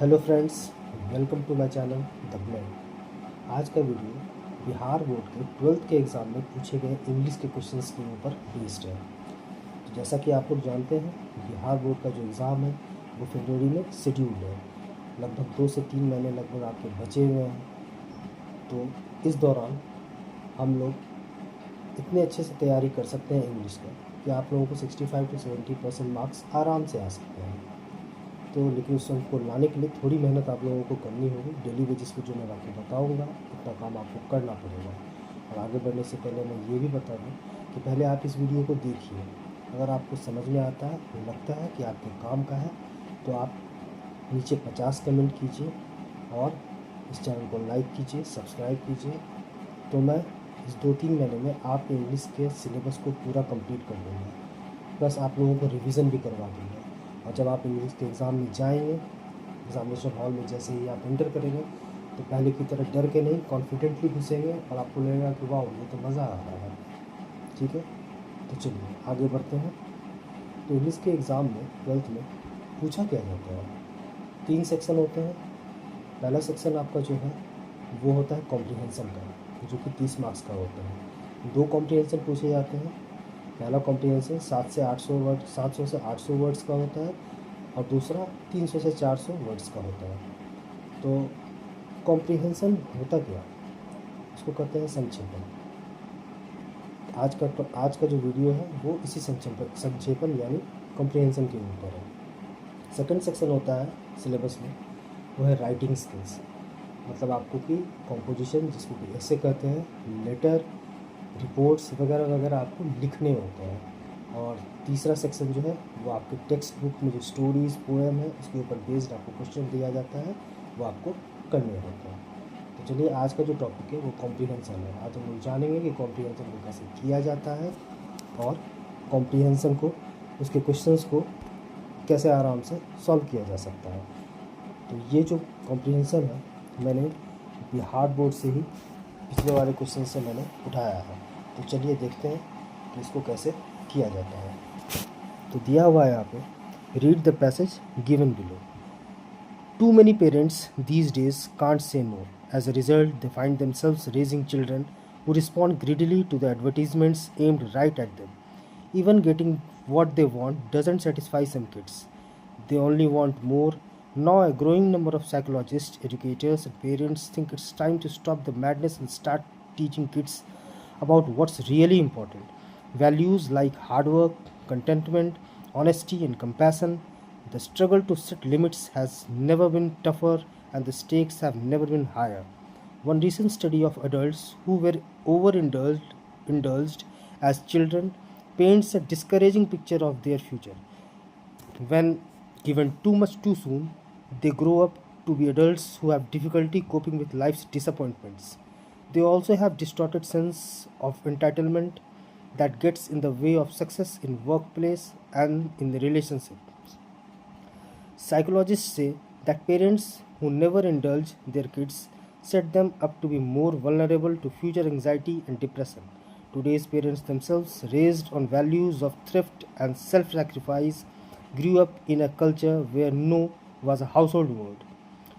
Hello friends, welcome to my channel the blend. आज का video Bihar board के 12th के एग्ज़ाम में पूछे गए इंग्लिश के क्वेश्चंस के ऊपर बेस्ड है। तो जैसा कि आप लोग जानते हैं, बिहार बोर्ड का जो एग्ज़ाम है वो फरवरी में शेड्यूल्ड है। लगभग 2 से 3 महीने लगभग आपके बचे हुए हैं। तो इस दौरान हम लोग इतने अच्छे से तैयारी कर सकते हैं इंग्लिश का कि आप लोगों को 65 to 70% मार्क्स आराम से आ सकते हैं। तो लेकिन उसको लाने के लिए थोड़ी मेहनत आप लोगों को करनी होगी। डेली बेसिस पे जो मैं आपको बताऊंगा उतना काम आपको करना पड़ेगा। और आगे बढ़ने से पहले मैं ये भी बता दूं कि पहले आप इस वीडियो को देखिए। अगर आपको समझ में आता है, लगता है कि आपके काम का है, तो आप नीचे 50 कमेंट कीजिए और इस चैनल को लाइक कीजिए, सब्सक्राइब कीजिए। तो मैं इस 2-3 महीने में आपके इंग्लिश के सिलेबस को पूरा कंप्लीट कर दूँगा, प्लस आप लोगों को रिवीजन भी करवा दूँगा। और जब आप इंग्लिश के एग्ज़ाम में जाएंगे, एग्ज़ामिनेशन हॉल में जैसे ही आप इंटर करेंगे, तो पहले की तरह डर के नहीं, कॉन्फिडेंटली घुसेंगे और आपको लगेगा कि वाह, ये तो मज़ा आ रहा है। ठीक है, तो चलिए आगे बढ़ते हैं। तो इंग्लिश के एग्ज़ाम में 12th में पूछा क्या जाता है, 3 सेक्शन होते हैं। पहला सेक्शन आपका जो है वो होता है कॉम्प्रिहेंसन का, जो कि 30 मार्क्स का होता है। 2 कॉम्प्रिहेंसन पूछे जाते हैं। पहला कॉम्प्रिहेंसन 700 से 800 वर्ड्स का होता है और दूसरा 300 से 400 वर्ड्स का होता है। तो कॉम्प्रिहेंसन होता क्या, इसको कहते हैं संक्षेपण। आज का जो वीडियो है वो इसी संक्षेपण यानी कॉम्प्रिहेंसन के ऊपर है। सेकंड सेक्शन होता है सिलेबस में, वो है राइटिंग स्किल्स। मतलब आपको कि कॉम्पोजिशन, जिसको कि ऐसे कहते हैं, लेटर, रिपोर्ट्स वगैरह वगैरह आपको लिखने होते हैं। और तीसरा सेक्शन जो है वो आपके टेक्स्ट बुक में जो स्टोरीज़, पोएम है, उसके ऊपर बेस्ड आपको क्वेश्चन दिया जाता है, वो आपको करने होते हैं। तो चलिए, आज का जो टॉपिक है वो कॉम्प्रिहेंसन है। आज हम लोग जानेंगे कि कॉम्प्रिहेंसन को कैसे किया जाता है और कॉम्प्रिहेंसन को, उसके क्वेश्चंस को कैसे आराम से सॉल्व किया जा सकता है। तो ये जो कॉम्प्रिहेंसन है, मैंने बिहार बोर्ड से ही पिछले वाले क्वेश्चन से मैंने उठाया है। तो चलिए देखते हैं कि इसको कैसे किया जाता है। तो दिया हुआ है यहाँ पे, read the passage given below. Too many parents these days can't say no. As a result, they find themselves raising children who respond greedily to the advertisements aimed right at them. Even getting what they want doesn't satisfy some kids. They only want more. Now, a growing number of psychologists, educators, and parents think it's time to stop the madness and start teaching kids about what's really important. Values like hard work, contentment, honesty, and compassion. The struggle to set limits has never been tougher, and the stakes have never been higher. One recent study of adults who were overindulged as children paints a discouraging picture of their future. When given too much too soon, they grow up to be adults who have difficulty coping with life's disappointments. They also have distorted sense of entitlement that gets in the way of success in workplace and in the relationships. Psychologists say that parents who never indulge their kids set them up to be more vulnerable to future anxiety and depression. Today's parents themselves, raised on values of thrift and self sacrifice, grew up in a culture where no was a household word.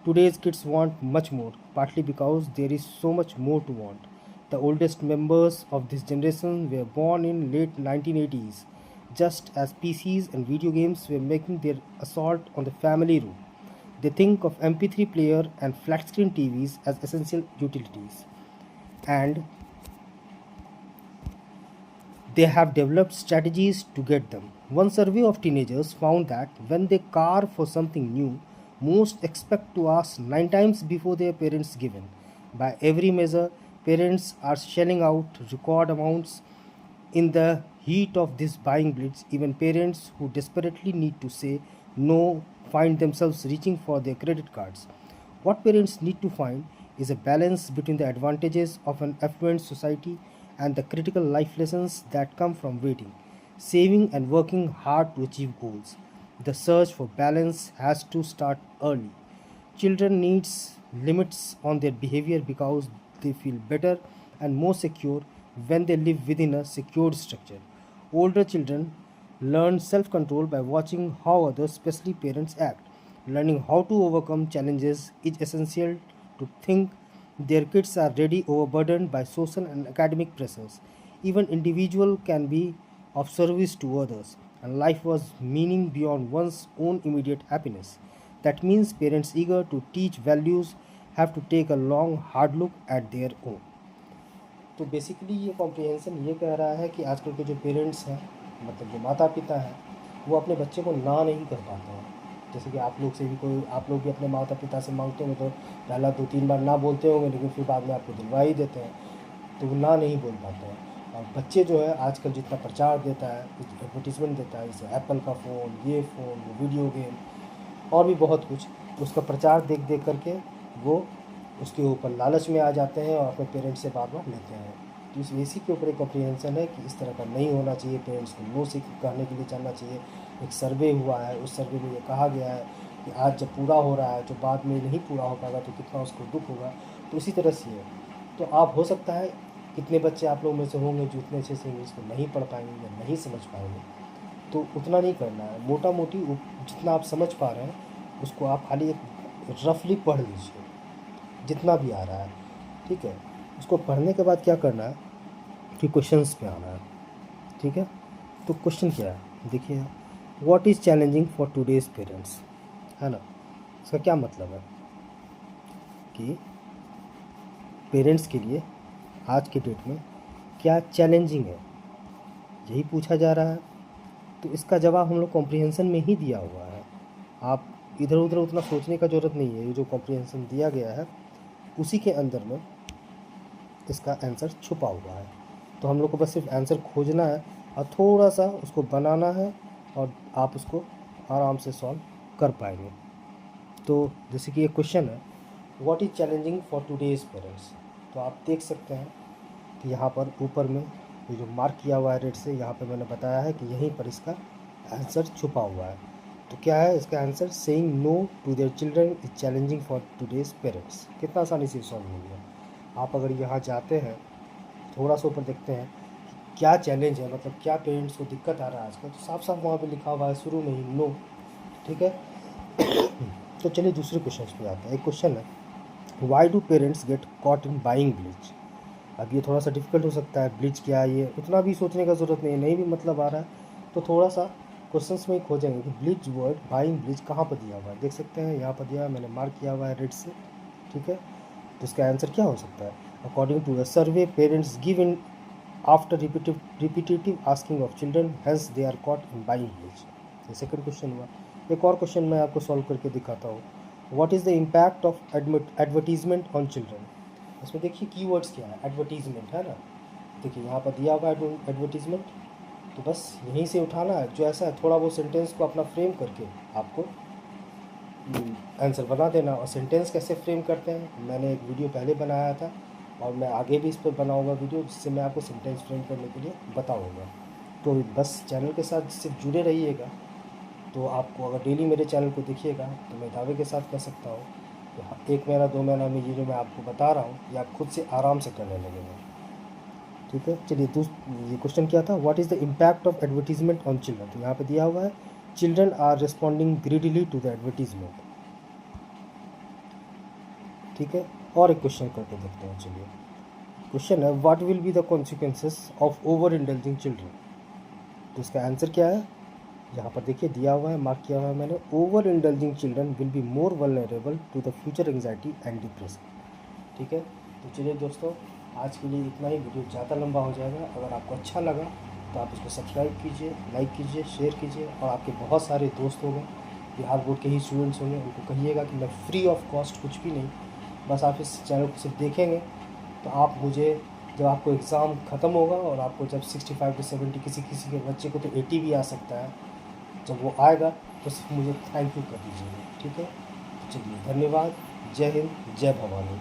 Today's kids want much more, partly because there is so much more to want. The oldest members of this generation were born in late 1980s, just as PCs and video games were making their assault on the family room. They think of MP3 player and flat screen TVs as essential utilities. And they have developed strategies to get them. One survey of teenagers found that when they carve for something new, most expect to ask 9 times before their parents give in. By every measure, parents are shelling out record amounts in the heat of this buying blitz. Even parents who desperately need to say no find themselves reaching for their credit cards. What parents need to find is a balance between the advantages of an affluent society and the critical life lessons that come from waiting, saving, and working hard to achieve goals. The search for balance has to start early. Children needs limits on their behavior because they feel better and more secure when they live within a secured structure. Older children learn self control by watching how others, especially parents, act. Learning how to overcome challenges is essential to think their kids are ready overburdened by social and academic pressures. Even individual can be of service to others, and life was meaning beyond one's own immediate happiness. That means parents eager to teach values have to take a long hard look at their own. तो basically ये comprehension ये कह रहा है कि आजकल के जो पेरेंट्स हैं, मतलब जो माता पिता हैं, वो अपने बच्चे को ना नहीं कर पाते हैं। जैसे कि आप लोग से भी कोई, आप लोग भी अपने माता पिता से मांगते होंगे तो पहला 2-3 बार ना बोलते होंगे, लेकिन फिर बाद में आपको दिलवा ही देते हैं, तो वो ना नहीं बोल पाते हैं। और बच्चे जो है आजकल जितना प्रचार देता है, एडवर्टीज़मेंट देता है, जैसे एप्पल का फ़ोन, ये फ़ोन, वो वीडियो गेम और भी बहुत कुछ, उसका प्रचार देख देख करके वो उसके ऊपर लालच में आ जाते हैं और अपने पेरेंट्स से बार बार लेते हैं। तो इसी के ऊपर एक कॉम्प्रिहेंसन है कि इस तरह का नहीं होना चाहिए। पेरेंट्स को नो से कहने के लिए चलना चाहिए। एक सर्वे हुआ है, उस सर्वे में ये कहा गया है कि आज जब पूरा हो रहा है, जो बाद में नहीं पूरा हो पाएगा तो कितना उसको दुख होगा। तो इसी तरह से है। तो आप हो सकता है कितने बच्चे आप लोगों में से होंगे जो इतने अच्छे से इंग्लिश को नहीं पढ़ पाएंगे या नहीं समझ पाएंगे, तो उतना नहीं करना है। मोटा मोटी जितना आप समझ पा रहे हैं उसको आप खाली एक रफली पढ़ लीजिए, जितना भी आ रहा है, ठीक है। उसको पढ़ने के बाद क्या करना है कि क्वेश्चंस पे आना है, ठीक है। तो क्वेश्चन क्या है, देखिए, what is challenging for today's parents, है ना। इसका क्या मतलब है कि पेरेंट्स के लिए आज के डेट में क्या चैलेंजिंग है, यही पूछा जा रहा है। तो इसका जवाब हम लोग कॉम्प्रिहेंसन में ही दिया हुआ है। आप इधर उधर उतना सोचने का ज़रूरत नहीं है। ये जो कॉम्प्रिहेंसन दिया गया है उसी के अंदर में इसका आंसर छुपा हुआ है। तो हम लोग को बस सिर्फ आंसर खोजना है और थोड़ा सा उसको बनाना है और आप उसको आराम से सॉल्व कर पाएंगे। तो जैसे कि एक क्वेश्चन है, what is challenging for today's parents. तो आप देख सकते हैं कि यहाँ पर ऊपर में ये जो मार्क किया हुआ है रेड से, यहाँ पर मैंने बताया है कि यहीं पर इसका आंसर छुपा हुआ है। तो क्या है इसका answer, saying no to their children is challenging for today's parents. कितना आसानी से सॉल्व हो गया। आप अगर यहाँ जाते हैं, थोड़ा सा ऊपर देखते हैं क्या चैलेंज है, मतलब क्या पेरेंट्स को दिक्कत आ रहा है आजकल, तो साफ साफ वहाँ पे लिखा हुआ है शुरू में ही नो, ठीक है। तो चलिए दूसरे क्वेश्चन पे आते हैं। एक क्वेश्चन है, why do parents get caught in buying bleach. अब ये थोड़ा सा डिफिकल्ट हो सकता है, ब्लीच क्या है, ये उतना भी सोचने का ज़रूरत नहीं है, नहीं भी मतलब आ रहा है तो थोड़ा सा क्वेश्चंस में ही खोजेंगे कि ब्लीच वर्ड, बाइंग ब्लीच कहाँ पर दिया हुआ है। देख सकते हैं यहाँ पर दिया है, मैंने मार्क किया हुआ है रेड से, ठीक है। तो इसका आंसर क्या हो सकता है, according to a survey parents give in after repetitive asking of children hence they are caught in buying bleach. ये सेकंड क्वेश्चन हुआ। एक और क्वेश्चन मैं आपको सॉल्व करके दिखाता हूँ, what is the impact of advertisement on children. इसमें देखिए कीवर्ड्स क्या है, एडवर्टीजमेंट है ना। देखिए यहाँ पर दिया हुआ है एडवर्टीजमेंट, तो बस यहीं से उठाना है। जो ऐसा है थोड़ा वो सेंटेंस को अपना फ्रेम करके आपको आंसर बना देना। और सेंटेंस कैसे फ्रेम करते हैं मैंने एक वीडियो पहले बनाया था और मैं आगे भी इस पर बनाऊंगा वीडियो, जिससे मैं आपको सेंटेंस फ्रेम करने के लिए बताऊंगा। तो बस चैनल के साथ सिर्फ जुड़े रहिएगा। तो आपको अगर डेली मेरे चैनल को देखिएगा तो मैं दावे के साथ कह सकता हूँ कि 1 महीना 2 महीना में ये जो मैं आपको बता रहा हूँ ये आप खुद से आराम से करने लगेंगे, ठीक है। चलिए ये क्वेश्चन क्या था, what is the impact of advertisement on children. तो यहाँ पे दिया हुआ है, children are responding greedily to the advertisement, ठीक है। और एक क्वेश्चन करके देखते हैं। चलिए क्वेश्चन है, what will be the consequences of over indulging children. तो इसका आंसर क्या है, यहाँ पर देखिए दिया हुआ है, मार्क किया हुआ है मैंने, over indulging children will be more vulnerable to the future anxiety and depression, ठीक है। तो चलिए दोस्तों, आज के लिए इतना ही। वीडियो ज़्यादा लंबा हो जाएगा। अगर आपको अच्छा लगा तो आप इसको सब्सक्राइब कीजिए, लाइक कीजिए, शेयर कीजिए। और आपके बहुत सारे दोस्त होंगे, बिहार बोर्ड के ही स्टूडेंट्स होंगे, उनको कहिएगा कि मैं फ्री ऑफ कॉस्ट कुछ भी नहीं, बस आप इस चैनल को सिर्फ देखेंगे तो आप मुझे, जब आपको एग्ज़ाम ख़त्म होगा और आपको जब 65 to 70, किसी के बच्चे को तो 80 भी आ सकता है, जब वो आएगा तो सिर्फ मुझे थैंक यू कर दीजिएगा, ठीक है। चलिए धन्यवाद, जय हिंद, जय भवानी।